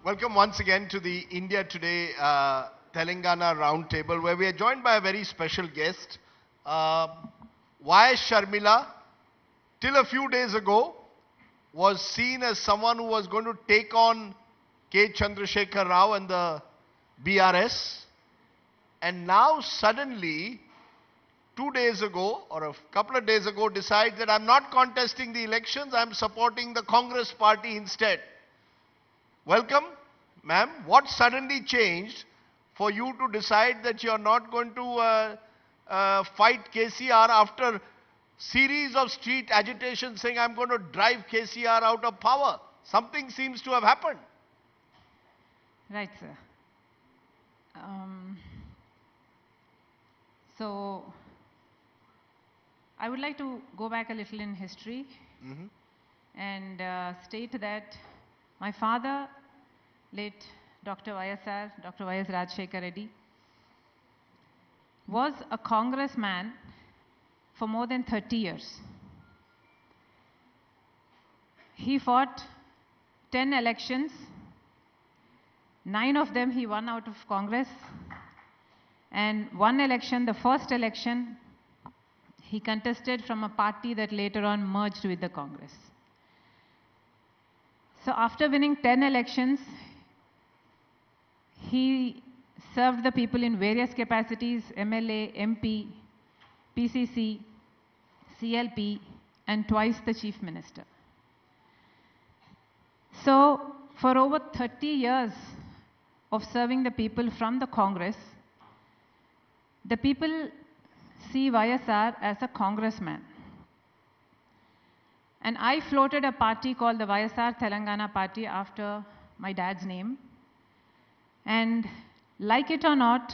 Welcome once again to the India Today Telangana Roundtable, where we are joined by a very special guest, YS Sharmila. Till a few days ago, was seen as someone who was going to take on K. Chandrasekhar Rao and the BRS. And now suddenly, 2 days ago, or a couple of days ago, decides that I'm not contesting the elections, I'm supporting the Congress party instead. Welcome, ma'am. What suddenly changed for you to decide that you're not going to fight KCR after series of street agitation saying I'm going to drive KCR out of power? Something seems to have happened. Right, sir. So, I would like to go back a little in history and state that my father, late Dr. YSR, Dr. YS Rajshekar Reddy, was a congressman for more than 30 years. He fought 10 elections, 9 of them he won out of Congress, and one election, the first election, he contested from a party that later on merged with the Congress. So after winning 10 elections, he served the people in various capacities: MLA, MP, PCC, CLP, and twice the Chief Minister. So for over 30 years of serving the people from the Congress, the people see YSR as a congressman. And I floated a party called the YSR Telangana party after my dad's name. And like it or not,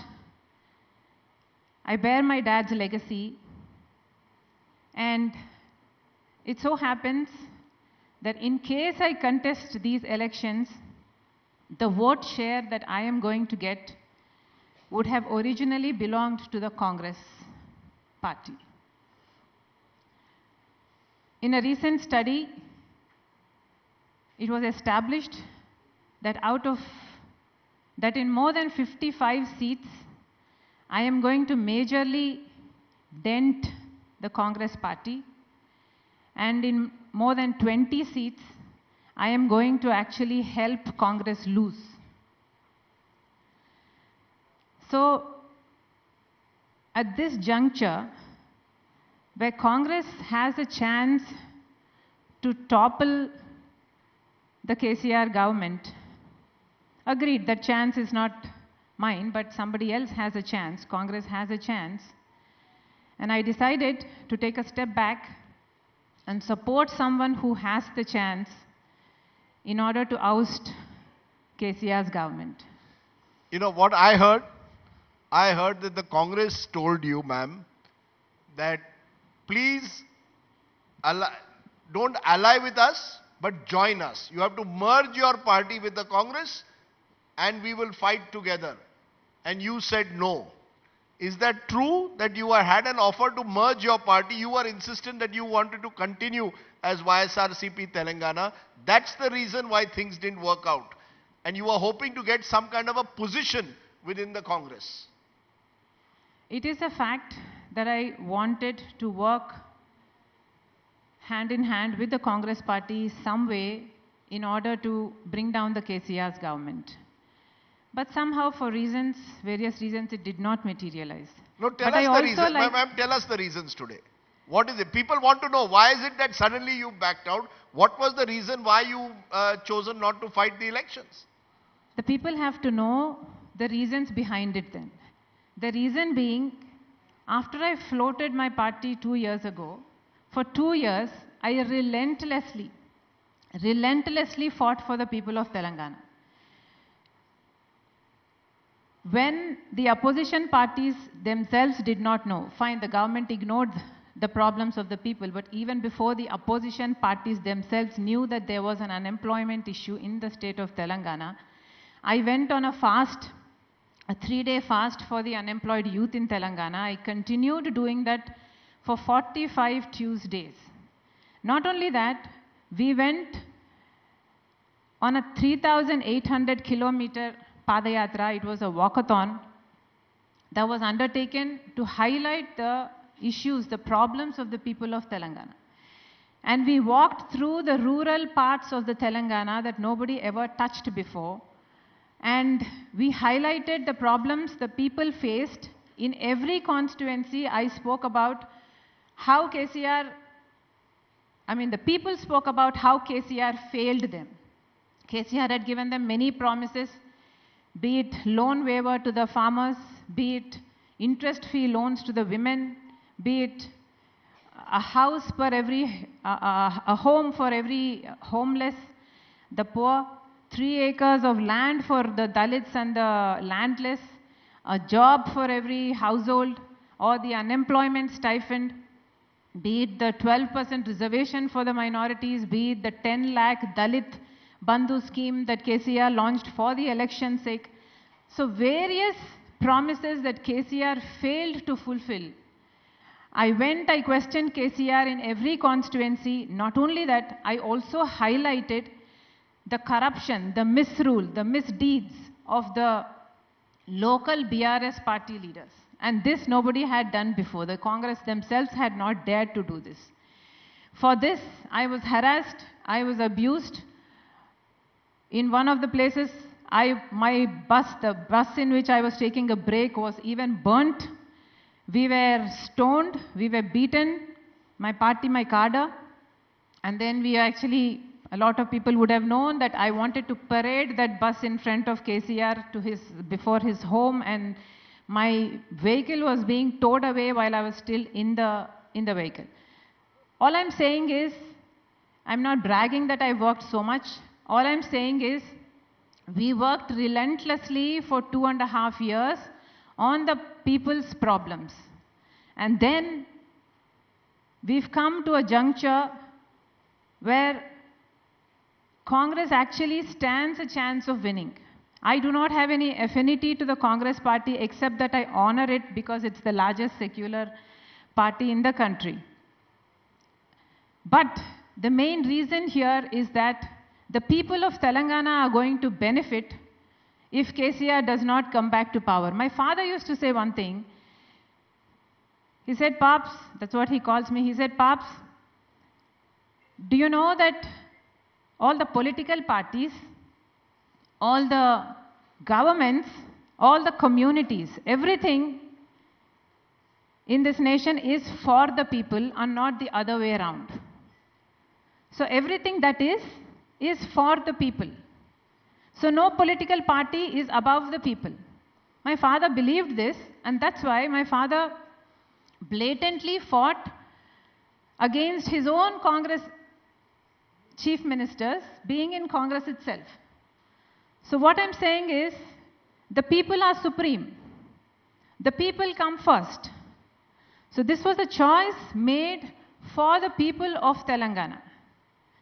I bear my dad's legacy. And it so happens that in case I contest these elections, the vote share that I am going to get would have originally belonged to the Congress party. In a recent study, it was established that in more than 55 seats, I am going to majorly dent the Congress party, and in more than 20 seats, I am going to actually help Congress lose. So, at this juncture, where Congress has a chance to topple the KCR government, agreed, that chance is not mine, but somebody else has a chance, Congress has a chance, and I decided to take a step back and support someone who has the chance in order to oust KCR's government. You know what I heard? I heard that the Congress told you, ma'am, that please don't ally with us, but join us. You have to merge your party with the Congress and we will fight together. And you said no. Is that true, that you had an offer to merge your party? You were insistent that you wanted to continue as YSRCP Telangana. That's the reason why things didn't work out. And you were hoping to get some kind of a position within the Congress. It is a fact that I wanted to work hand in hand with the Congress party some way in order to bring down the KCR's government. But somehow for reasons, various reasons, it did not materialize. No, tell us the reasons. Ma'am, tell us the reasons today. What is it? People want to know, why is it that suddenly you backed out? What was the reason why you chosen not to fight the elections? The people have to know the reasons behind it then. The reason being, after I floated my party 2 years ago, for 2 years, I relentlessly fought for the people of Telangana. When the opposition parties themselves did not know, fine, the government ignored the problems of the people, but even before the opposition parties themselves knew that there was an unemployment issue in the state of Telangana, I went on a fast, a 3-day fast for the unemployed youth in Telangana. I continued doing that for 45 Tuesdays. Not only that, we went on a 3,800 kilometer Padayatra, it was a walkathon that was undertaken to highlight the issues, the problems of the people of Telangana. And we walked through the rural parts of the Telangana that nobody ever touched before. And we highlighted the problems the people faced. In every constituency, I spoke about how the people spoke about how KCR failed them. KCR had given them many promises, be it loan waiver to the farmers, be it interest-free loans to the women, be it a house for every, a home for every homeless, the poor, 3 acres of land for the Dalits and the landless, a job for every household, or the unemployment stipend, be it the 12% reservation for the minorities, be it the 10 lakh Dalit Bandhu scheme that KCR launched for the election's sake. So various promises that KCR failed to fulfill. I questioned KCR in every constituency. Not only that, I also highlighted the corruption, the misrule, the misdeeds of the local BRS party leaders. And this nobody had done before. The Congress themselves had not dared to do this. For this, I was harassed, I was abused. In one of the places, the bus in which I was taking a break was even burnt. We were stoned, we were beaten, my party, my cadre. And then a lot of people would have known that I wanted to parade that bus in front of KCR before his home, and my vehicle was being towed away while I was still in the vehicle. All I'm saying is, I'm not bragging that I worked so much. All I'm saying is, we worked relentlessly for 2.5 years on the people's problems. And then we've come to a juncture where Congress actually stands a chance of winning. I do not have any affinity to the Congress party except that I honor it because it's the largest secular party in the country. But the main reason here is that the people of Telangana are going to benefit if KCR does not come back to power. My father used to say one thing. He said, "Paps," that's what he calls me, he said, "Paps, do you know that all the political parties, all the governments, all the communities, everything in this nation is for the people and not the other way around. So everything that is for the people. So no political party is above the people." My father believed this, and that's why my father blatantly fought against his own Congress chief ministers being in Congress itself. So what I'm saying is, the people are supreme. The people come first. So this was a choice made for the people of Telangana.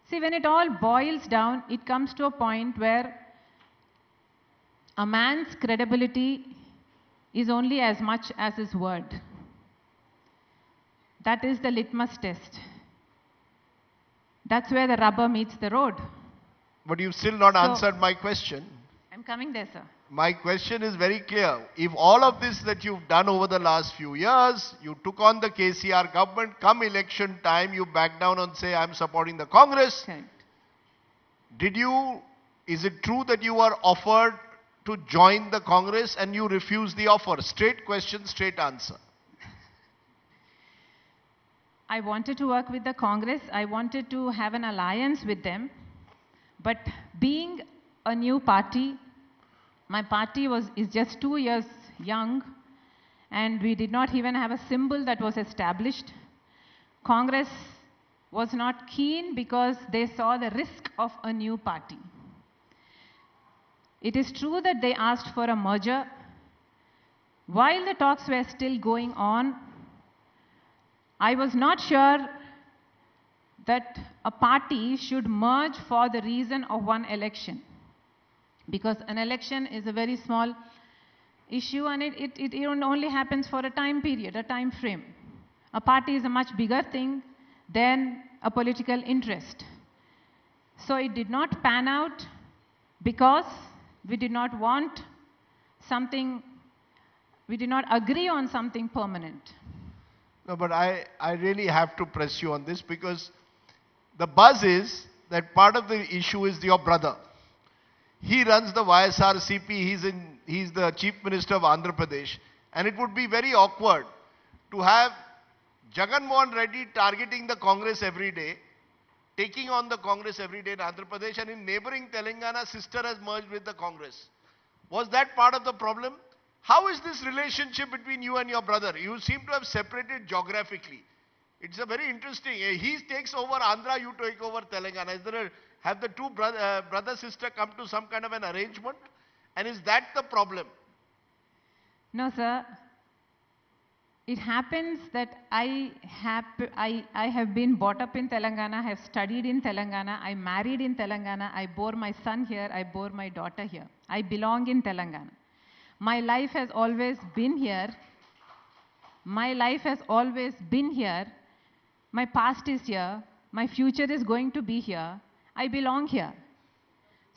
See, when it all boils down, it comes to a point where a man's credibility is only as much as his word. That is the litmus test. That's where the rubber meets the road. But you've still not answered my question. I'm coming there, sir. My question is very clear. If all of this that you've done over the last few years, you took on the KCR government, come election time, you back down and say, I'm supporting the Congress. Correct. Is it true that you were offered to join the Congress and you refused the offer? Straight question, straight answer. I wanted to work with the Congress. I wanted to have an alliance with them. But being a new party, my party is just 2 years young, and we did not even have a symbol that was established. Congress was not keen because they saw the risk of a new party. It is true that they asked for a merger. While the talks were still going on, I was not sure that a party should merge for the reason of one election. Because an election is a very small issue, and it only happens for a time period, a time frame. A party is a much bigger thing than a political interest. So it did not pan out. because we did not want something, we did not agree on something permanent. No, but I really have to press you on this because the buzz is that part of the issue is your brother. He runs the YSRCP, he's the Chief Minister of Andhra Pradesh, and it would be very awkward to have Jagan Mohan Reddy targeting the Congress every day, taking on the Congress every day in Andhra Pradesh, and in neighboring Telangana, sister has merged with the Congress. Was that part of the problem? How is this relationship between you and your brother? You seem to have separated geographically. It's a very interesting. He takes over Andhra, you take over Telangana. Have the two brother sister come to some kind of an arrangement? And is that the problem? No, sir. It happens that I have been brought up in Telangana, I have studied in Telangana, I married in Telangana, I bore my son here, I bore my daughter here. I belong in Telangana. My life has always been here. My life has always been here. My past is here. My future is going to be here. I belong here.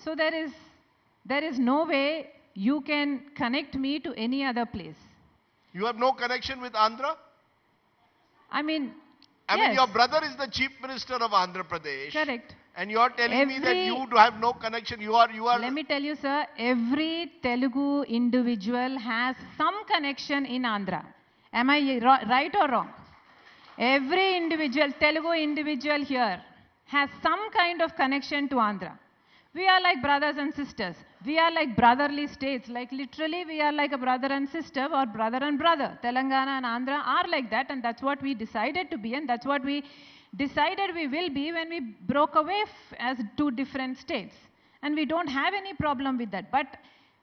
So there is no way you can connect me to any other place. You have no connection with Andhra? I mean, your brother is the Chief Minister of Andhra Pradesh. Correct. And you are telling me that you do have no connection. You are. Let me tell you, sir, every Telugu individual has some connection in Andhra. Am I right or wrong? Every individual, Telugu individual here has some kind of connection to Andhra. We are like brothers and sisters. We are like brotherly states. Like literally, we are like a brother and sister or brother and brother. Telangana and Andhra are like that, and that's what we decided to be, and that's what we decided we will be when we broke away as two different states. And we don't have any problem with that. But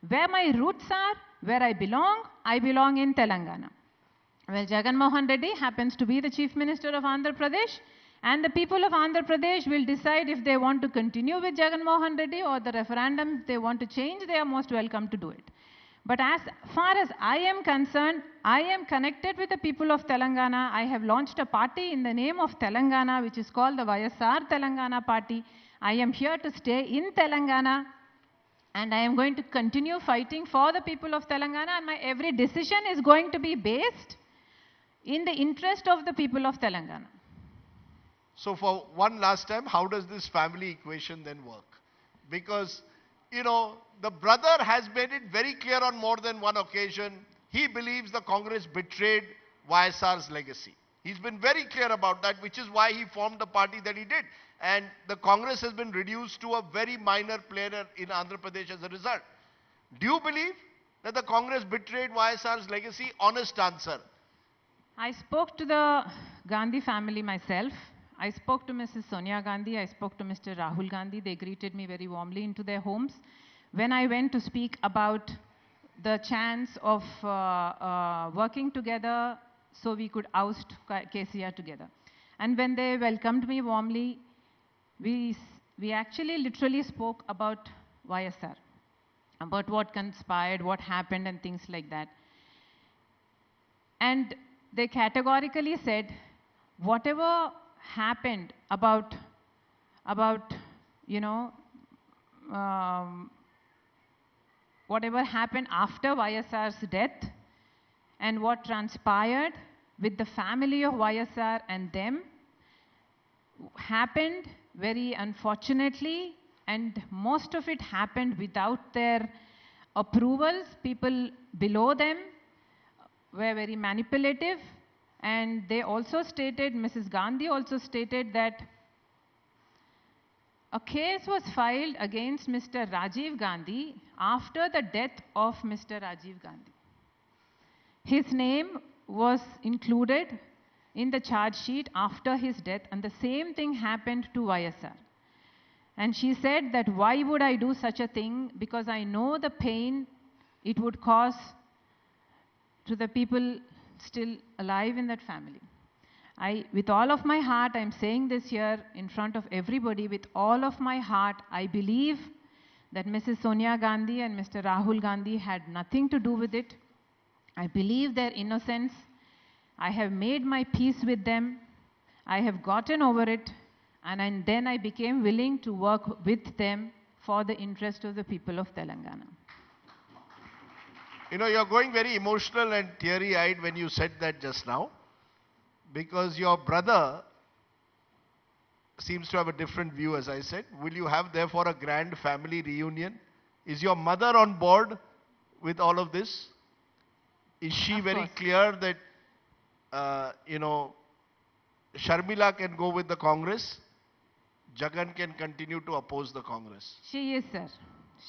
where my roots are, where I belong in Telangana. Well, Jagan Mohan Reddy happens to be the Chief Minister of Andhra Pradesh, and the people of Andhra Pradesh will decide if they want to continue with Jagan Mohan Reddy or the referendum, if they want to change, they are most welcome to do it. But as far as I am concerned, I am connected with the people of Telangana. I have launched a party in the name of Telangana, which is called the YSR Telangana party. I am here to stay in Telangana, and I am going to continue fighting for the people of Telangana, and my every decision is going to be based in the interest of the people of Telangana. So for one last time, how does this family equation then work? Because, the brother has made it very clear on more than one occasion, he believes the Congress betrayed YSR's legacy. He's been very clear about that, which is why he formed the party that he did. And the Congress has been reduced to a very minor player in Andhra Pradesh as a result. Do you believe that the Congress betrayed YSR's legacy? Honest answer. I spoke to the Gandhi family myself. I spoke to Mrs. Sonia Gandhi. I spoke to Mr. Rahul Gandhi. They greeted me very warmly into their homes. When I went to speak about the chance of working together so we could oust KCR together. And when they welcomed me warmly, we actually literally spoke about YSR, about what conspired, what happened and things like that. And they categorically said, whatever happened about whatever happened after YSR's death and what transpired with the family of YSR and them happened very unfortunately, and most of it happened without their approvals. People below them were very manipulative, and they also stated, Mrs. Gandhi also stated that a case was filed against Mr. Rajiv Gandhi after the death of Mr. Rajiv Gandhi. His name was included in the charge sheet after his death, and the same thing happened to YSR. And she said that why would I do such a thing? Because I know the pain it would cause to the people still alive in that family. With all of my heart, I'm saying this here in front of everybody, with all of my heart, I believe that Mrs. Sonia Gandhi and Mr. Rahul Gandhi had nothing to do with it. I believe their innocence. I have made my peace with them. I have gotten over it, and then I became willing to work with them for the interest of the people of Telangana. You know, you're going very emotional and teary-eyed when you said that just now, because your brother seems to have a different view, as I said. Will you have, therefore, a grand family reunion? Is your mother on board with all of this? Is she Of very course. clear that, you know, Sharmila can go with the Congress, Jagan can continue to oppose the Congress? She is, sir.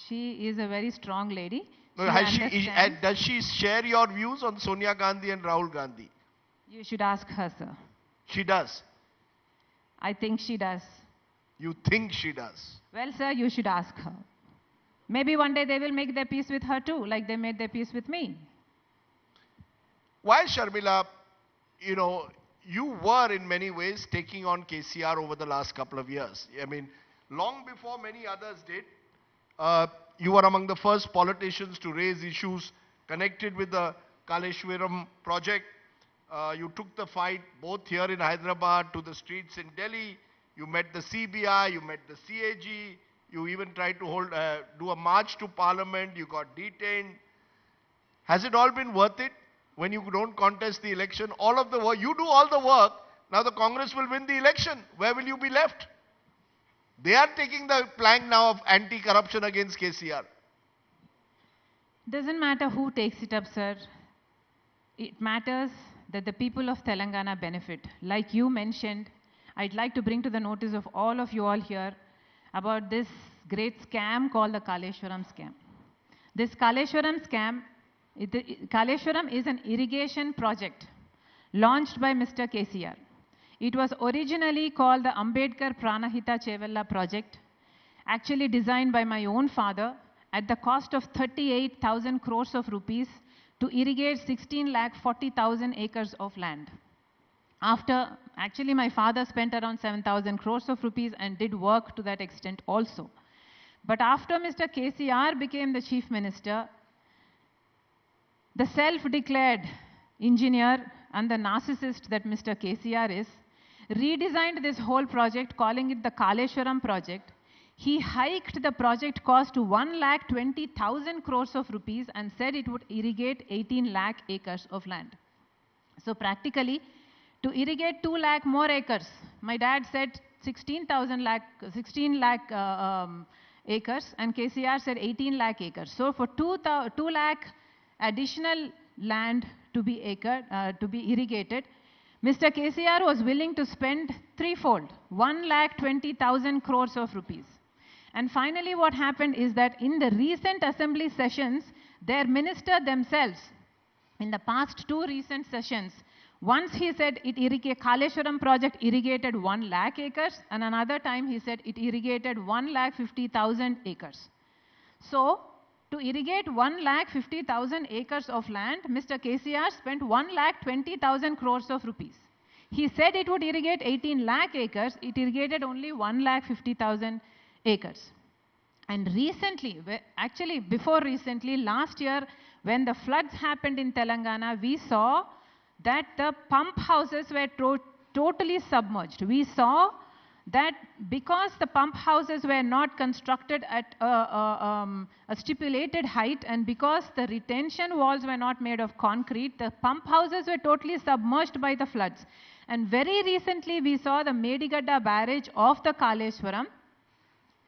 She is a very strong lady. No, She understands. does she share your views on Sonia Gandhi and Rahul Gandhi? You should ask her, sir. She does. I think she does. You think she does? Well, sir, you should ask her. Maybe one day they will make their peace with her too, like they made their peace with me. Why, Sharmila, you know, you were in many ways taking on KCR over the last couple of years. I mean, long before many others did, you were among the first politicians to raise issues connected with the Kaleshwaram project. You took the fight both here in Hyderabad to the streets in Delhi. You met the CBI, you met the CAG. You even tried to do a march to Parliament. You got detained. Has it all been worth it? When you don't contest the election, all of the work, you do all the work, now the Congress will win the election. Where will you be left? They are taking the plank now of anti-corruption against KCR. Doesn't matter who takes it up, sir. It matters that the people of Telangana benefit. Like you mentioned, I'd like to bring to the notice of all of you all here about this great scam called the Kaleshwaram scam. This Kaleshwaram scam, Kaleshwaram is an irrigation project launched by Mr. KCR. It was originally called the Ambedkar Pranahita Chevella project, actually designed by my own father at the cost of 38,000 crores of rupees to irrigate 16,40,000 acres of land. Actually my father spent around 7,000 crores of rupees and did work to that extent also. But after Mr. KCR became the chief minister, the self-declared engineer and the narcissist that Mr. KCR is, redesigned this whole project, calling it the Kaleshwaram project. He hiked the project cost to 1,20,000 crores of rupees and said it would irrigate 18 lakh acres of land. So practically, to irrigate 2 lakh more acres, my dad said 16 lakh acres, and KCR said 18 lakh acres. So for 2 lakh additional land to be irrigated, Mr. KCR was willing to spend threefold, 1,20,000 crores of rupees. And finally what happened is that in the recent assembly sessions, their minister themselves, in the past 2 recent sessions, once he said Kaleshwaram project irrigated 1 lakh acres, and another time he said it irrigated 1,50,000 acres. So, to irrigate 1,50,000 acres of land, Mr. KCR spent 1,20,000 crores of rupees. He said it would irrigate 18 lakh acres, it irrigated only 1,50,000 acres. And recently, actually before recently, last year, when the floods happened in Telangana, we saw that the pump houses were totally submerged. We saw that because the pump houses were not constructed at a stipulated height, and because the retention walls were not made of concrete, the pump houses were totally submerged by the floods. And very recently we saw the Medigadda barrage of the Kaleshwaram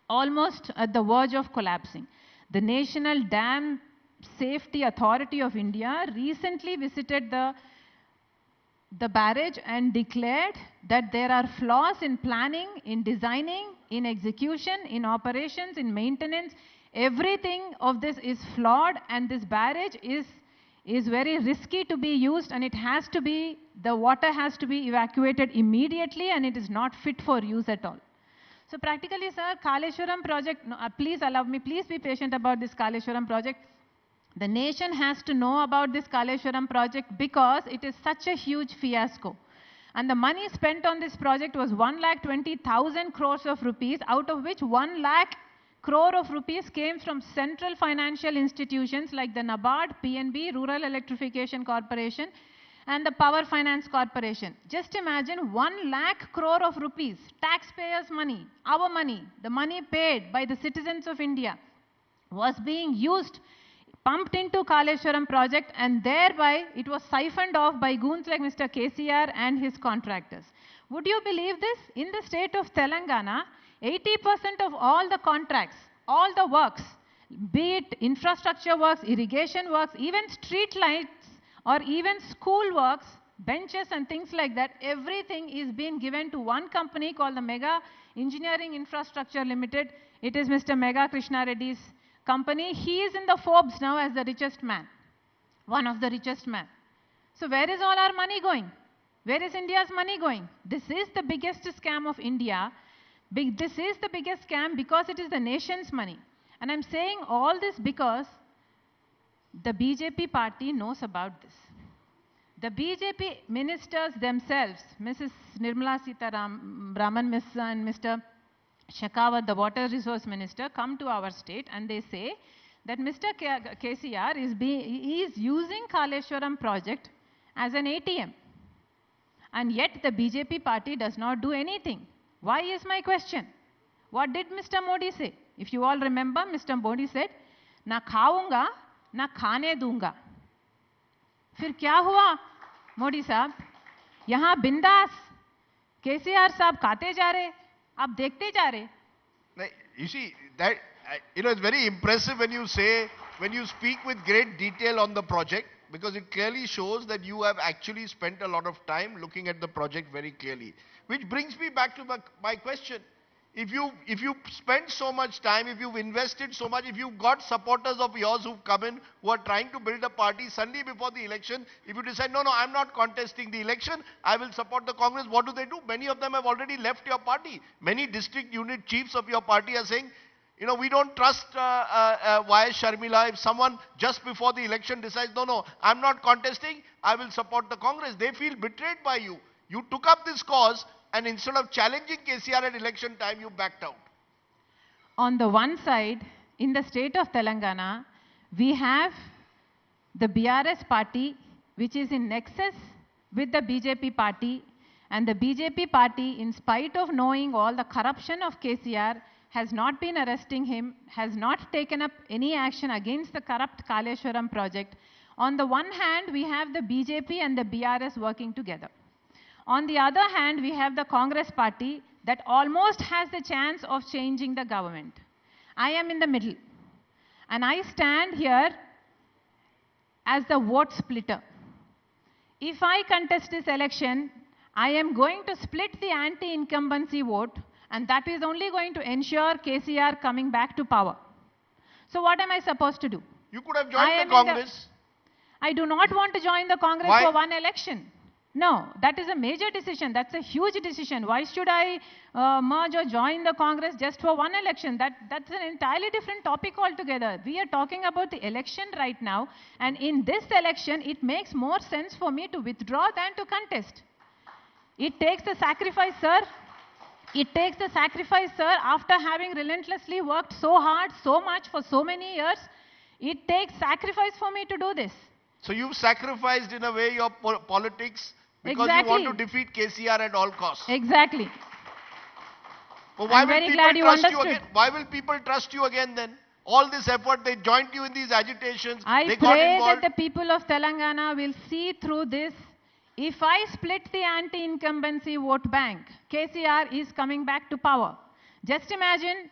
almost at the verge of collapsing. The National Dam Safety Authority of India recently visited the barrage and declared that there are flaws in planning, in designing, in execution, in operations, in maintenance. Everything of this is flawed, and this barrage is very risky to be used, and the water has to be evacuated immediately, and it is not fit for use at all. So practically, sir, Kaleshwaram project, no, please allow me, please be patient about this Kaleshwaram project. The nation has to know about this Kaleshwaram project because it is such a huge fiasco. And the money spent on this project was 1,20,000 crores of rupees, out of which 1 lakh crore of rupees came from central financial institutions like the NABARD, PNB, Rural Electrification Corporation, and the Power Finance Corporation. Just imagine 1 lakh crore of rupees, taxpayers' money, our money, the money paid by the citizens of India was being used, pumped into Kaleshwaram project, and thereby it was siphoned off by goons like Mr. KCR and his contractors. Would you believe this? In the state of Telangana, 80% of all the contracts, all the works, be it infrastructure works, irrigation works, even street lights or even school works, benches and things like that, everything is being given to one company called the Mega Engineering Infrastructure Limited. It is Mr. Mega Krishna Reddy's company. He is in the Forbes now as the richest man, one of the richest men. So where is all our money going? Where is India's money going? This is the biggest scam of India. This is the biggest scam because it is the nation's money. And I'm saying all this because the BJP party knows about this. The BJP ministers themselves, Mrs. Nirmala Sitharaman, and Mr. Shekhawat, the water resource minister, come to our state and they say that Mr. KCR is using Kaleshwaram project as an ATM. And yet the BJP party does not do anything. Why is my question? What did Mr. Modi say? If you all remember, Mr. Modi said, "Na khaunga, na khane dunga." फिर क्या हुआ मोदी साहब? यहाँ बिंदास केसीआर साहब खाते जा रहे, आप देखते जा रहे. You see, that, it's very impressive when you say, when you speak with great detail on the project, because it clearly shows that you have actually spent a lot of time looking at the project very clearly. Which brings me back to my question. If you spent so much time, if you've invested so much, if you've got supporters of yours who've come in, who are trying to build a party, suddenly before the election, if you decide, no, I'm not contesting the election, I will support the Congress, what do? Many of them have already left your party. Many district unit chiefs of your party are saying, we don't trust YS Sharmila. If someone just before the election decides, no, I'm not contesting, I will support the Congress, they feel betrayed by you. You took up this cause, and instead of challenging KCR at election time, you backed out. On the one side, in the state of Telangana, we have the BRS party, which is in nexus with the BJP party. And the BJP party, in spite of knowing all the corruption of KCR, has not been arresting him, has not taken up any action against the corrupt Kaleshwaram project. On the one hand, we have the BJP and the BRS working together. On the other hand, we have the Congress party that almost has the chance of changing the government. I am in the middle. And I stand here as the vote splitter. If I contest this election, I am going to split the anti-incumbency vote, and that is only going to ensure KCR coming back to power. So what am I supposed to do? You could have joined the Congress. I do not want to join the Congress for one election. No, that is a major decision. That's a huge decision. Why should I merge or join the Congress just for one election? That's an entirely different topic altogether. We are talking about the election right now. And in this election, it makes more sense for me to withdraw than to contest. It takes the sacrifice, sir. It takes the sacrifice, sir, after having relentlessly worked so hard, so much for so many years. It takes sacrifice for me to do this. So you've sacrificed in a way your politics because exactly. You want to defeat KCR at all costs. Exactly. Well, why will people trust you again? Why will people trust you again then? All this effort, they joined you in these agitations. I pray that the people of Telangana will see through this. If I split the anti-incumbency vote bank, KCR is coming back to power. Just imagine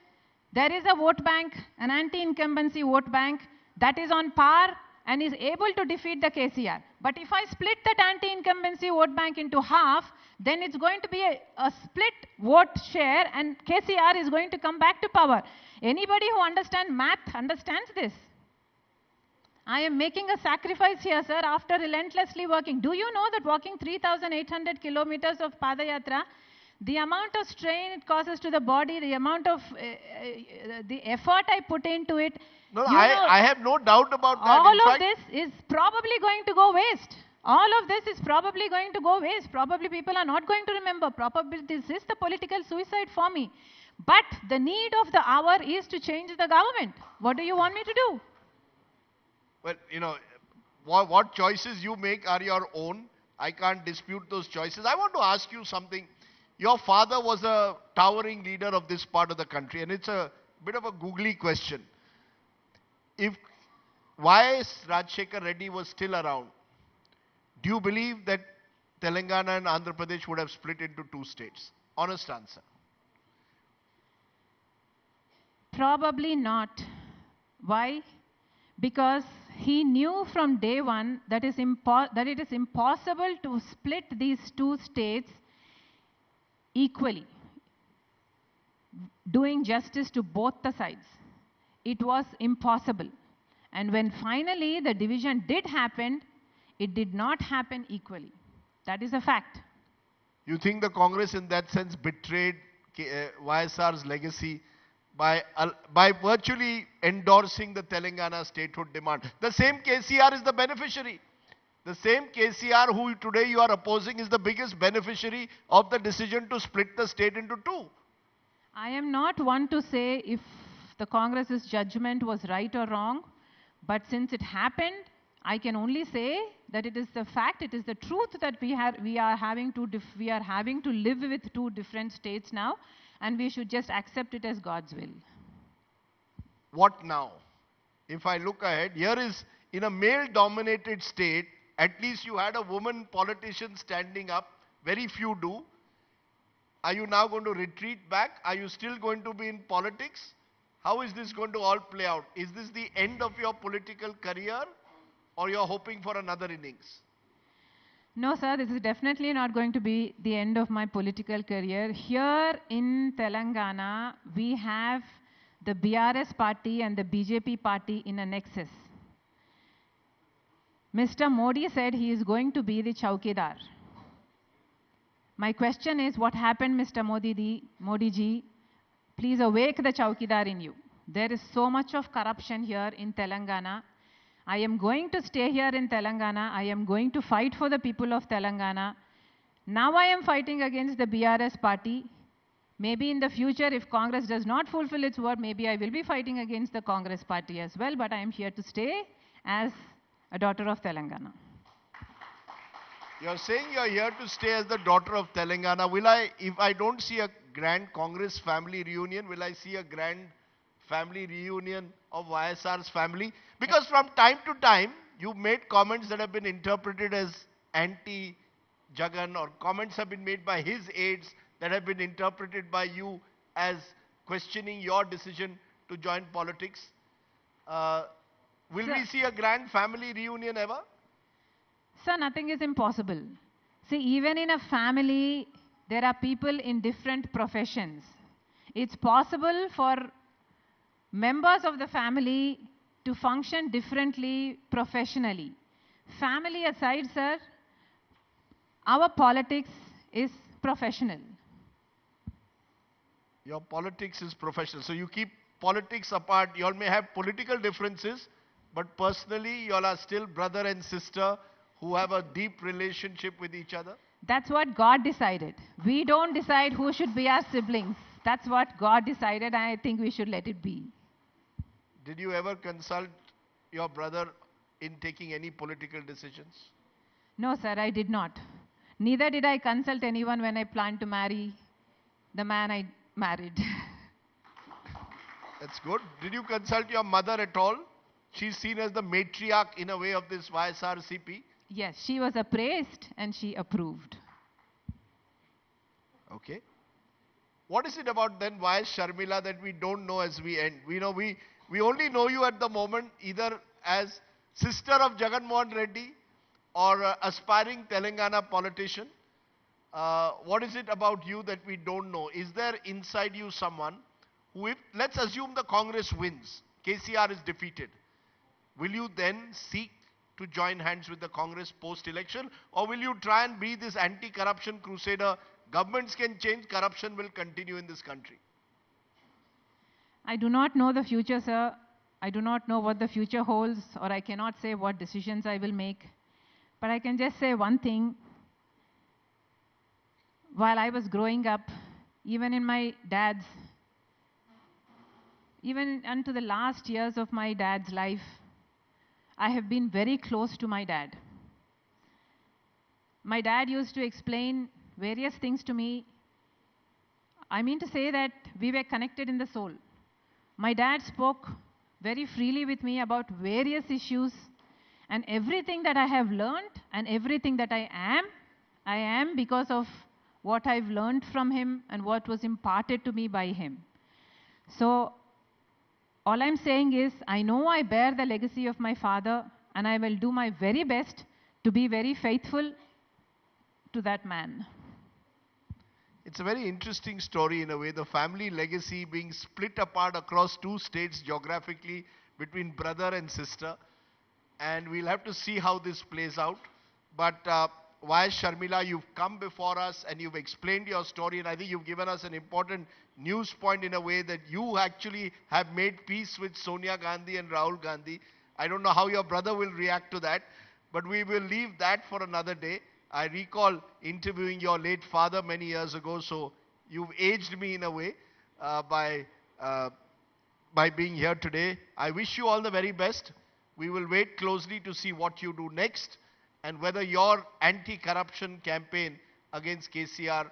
there is a vote bank, an anti-incumbency vote bank that is on par and is able to defeat the KCR. But if I split that anti-incumbency vote bank into half, then it's going to be a split vote share and KCR is going to come back to power. Anybody who understands math understands this. I am making a sacrifice here, sir, after relentlessly working. Do you know that walking 3,800 kilometers of Padayatra, the amount of strain it causes to the body, the amount of the effort I put into it. No, I have no doubt about that. All of this is probably going to go waste. All of this is probably going to go waste. Probably people are not going to remember. Probably this is the political suicide for me. But the need of the hour is to change the government. What do you want me to do? Well, what choices you make are your own. I can't dispute those choices. I want to ask you something. Your father was a towering leader of this part of the country, and it's a bit of a googly question. If YS Rajshekar Reddy was still around, do you believe that Telangana and Andhra Pradesh would have split into two states? Honest answer. Probably not. Why? Because he knew from day one that it is impossible to split these two states equally, doing justice to both the sides. It was impossible. And when finally the division did happen, it did not happen equally. That is a fact. You think the Congress in that sense betrayed YSR's legacy by virtually endorsing the Telangana statehood demand? The same KCR is the beneficiary. The same KCR who today you are opposing is the biggest beneficiary of the decision to split the state into two. I am not one to say if the Congress's judgment was right or wrong, but since it happened, I can only say that it is the fact, it is the truth that we are having to live with two different states now, and we should just accept it as God's will. What now? If I look ahead, here is in a male-dominated state, at least you had a woman politician standing up. Very few do. Are you now going to retreat back? Are you still going to be in politics? How is this going to all play out? Is this the end of your political career, or you're hoping for another innings? No, sir, this is definitely not going to be the end of my political career. Here in Telangana, we have the BRS party and the BJP party in a nexus. Mr. Modi said he is going to be the Chowkidar. My question is, what happened, Mr. Modi ji? Please awake the Chowkidar in you. There is so much of corruption here in Telangana. I am going to stay here in Telangana. I am going to fight for the people of Telangana. Now I am fighting against the BRS party. Maybe in the future, if Congress does not fulfill its word, maybe I will be fighting against the Congress party as well. But I am here to stay as a daughter of Telangana. You're saying you're here to stay as the daughter of Telangana. If I don't see a grand Congress family reunion, will I see a grand family reunion of YSR's family? Because from time to time, you've made comments that have been interpreted as anti-Jagan, or comments have been made by his aides that have been interpreted by you as questioning your decision to join politics. Will we see a grand family reunion ever? Sir, nothing is impossible. See, even in a family, there are people in different professions. It's possible for members of the family to function differently professionally. Family aside, sir, our politics is professional. Your politics is professional. So you keep politics apart. You all may have political differences, but personally, you all are still brother and sister who have a deep relationship with each other? That's what God decided. We don't decide who should be our siblings. That's what God decided, and I think we should let it be. Did you ever consult your brother in taking any political decisions? No, sir, I did not. Neither did I consult anyone when I planned to marry the man I married. That's good. Did you consult your mother at all? She's seen as the matriarch in a way of this YSRCP. Yes, she was appraised and she approved. Okay. What is it about then YS Sharmila that we don't know as we end? We only know you at the moment either as sister of Jagan Mohan Reddy or aspiring Telangana politician. What is it about you that we don't know? Is there inside you someone who, if, let's assume the Congress wins, KCR is defeated, will you then seek to join hands with the Congress post-election, or will you try and be this anti-corruption crusader? Governments can change, corruption will continue in this country. I do not know the future, sir. I do not know what the future holds, or I cannot say what decisions I will make. But I can just say one thing. While I was growing up, even unto the last years of my dad's life, I have been very close to my dad. my dad used to explain various things to me. I mean to say that we were connected in the soul. My dad spoke very freely with me about various issues, and everything that I have learned and everything that I am because of what I've learned from him and what was imparted to me by him. So all I'm saying is, I know I bear the legacy of my father, and I will do my very best to be very faithful to that man. It's a very interesting story in a way, the family legacy being split apart across two states geographically between brother and sister. And we'll have to see how this plays out. But YS Sharmila, you've come before us and you've explained your story, and I think you've given us an important news point in a way that you actually have made peace with Sonia Gandhi and Rahul Gandhi. I don't know how your brother will react to that, but we will leave that for another day. I recall interviewing your late father many years ago, so you've aged me in a way by being here today. I wish you all the very best. We will wait closely to see what you do next and whether your anti-corruption campaign against KCR,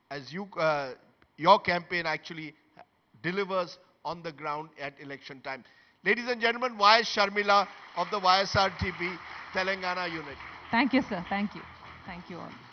as your campaign actually delivers on the ground at election time. Ladies and gentlemen, YS Sharmila of the YSRTP Telangana unit. Thank you, sir. Thank you. Thank you all.